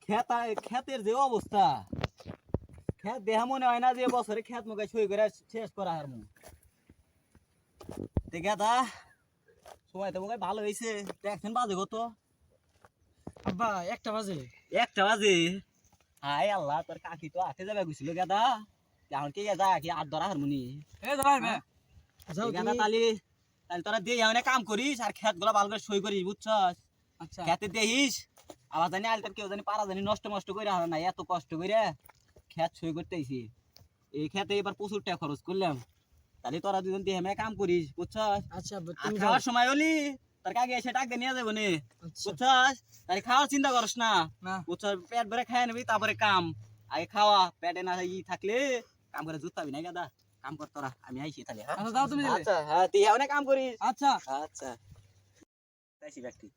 ক্ষেতের যে অবস্থা, ক্ষেত দেহা মনে হয় না যে বছরে ক্ষেত মুখে সই করে শেষ করা হার মু গেদা সময় তো মুখে ভালো হয়েছে। দেখছেন বাজে কত? আব্বা 1টা বাজে। 1টা বাজে? হায় আল্লাহ, তোর কাকি তো আটে যাবে গেছিল গেদা, এখন কি গেদা কি আর ধরা হারমুনি যাও গেদা। তুমি। তালি তাহলে তোরা দিয়ে এমন কাম করিস আর ক্ষেত গুলা ভালো করে সই করিস, বুঝছস? আচ্ছা খেতে দেখিস আবার জানি আলতার কেউ জানি পারা জানি নষ্ট নষ্ট করে হারা না, এত কষ্ট করে ক্ষেত সই করতেছি। এই খেতে এবার প্রচুর টাকা খরচ করলাম, তাহলে তোরা দুজন দিয়ে হেমে কাম করিস, বুঝছস? আচ্ছা আব্বা, আর তুমি যাও। খাওয়ার সময় হলি তোর কাকে এসে টাক দিয়ে নিয়ে যাবো নে, আচ্ছা বুঝছস? তাহলে খাওয়ার চিন্তা করস না, না বুঝছস? পেট ভরে খাই নিবি, তারপরে কাম। আগে খাওয়া, পেটে না থাকলে কাম করে জুত পাবি না গেদা। কাম কর তোরা, আমি আইছি তাহলে। হ্যাঁ আচ্ছা যাও তুমি দিলে। আচ্ছা, হ্যাঁ তুই অনেক কাম করিস। আচ্ছা আচ্ছা তাইছি ব্যক্তি।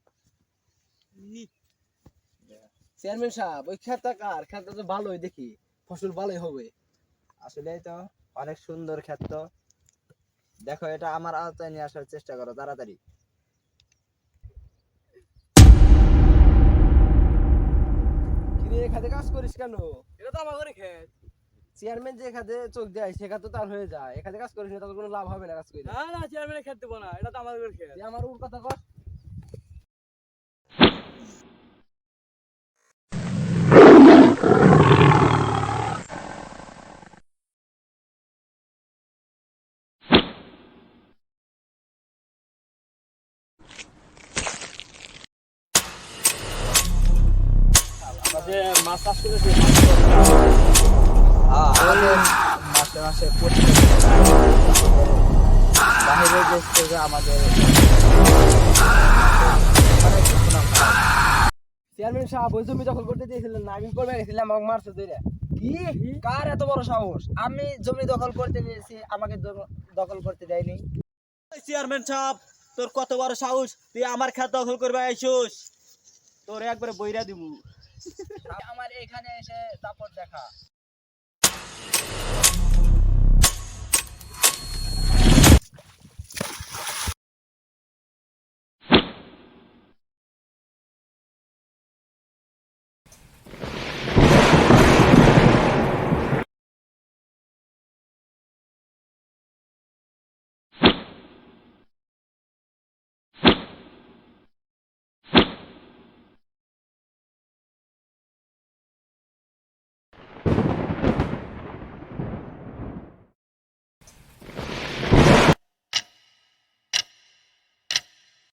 চেয়ারম্যান সাহেব, ওই খেতটা কার? খেতটা তো ভালোই দেখি, ফসল ভালোই হবে। আসলেই তো অনেক সুন্দর ক্ষেত। তো দেখো, এটা আমার আওতায় নিয়ে আসার চেষ্টা করো তাড়াতাড়ি। কিরে, খাতে কাজ করিস কেন? এটা তো আমার ঘরে খেত। চেয়ারম্যান যে খাতে চোখ দেয় সে খাতে তার হয়ে যায়, এখানে কাজ করিস না, তার কোনো লাভ হবে না কাজ করে। না না, চেয়ারম্যানের খেত দেবো না, এটা তো আমার ঘরে খেত। তুই আমার ওর কথা কর। আমরা যে মাছ চাষ করেছি, আমাদের মাসে মাসে বাহিরের দেশ থেকে আমাদের অনেক সুনাম হয়। চেয়ারম্যান সাহেব ওই জমি দখল করতে দিয়েছিলেন না, আমি করবে গেছিলাম, আমাকে মারছে ধরে। কি? কার এত বড় সাহস? আমি জমি দখল করতে দিয়েছি, আমাকে দখল করতে দেয়নি। চেয়ারম্যান সাহেব, তোর কত বড় সাহস, তুই আমার খেত দখল করবে আইসুস? তোর একবারে বইরা দিমু। আমার এখানে এসে দাপট দেখা।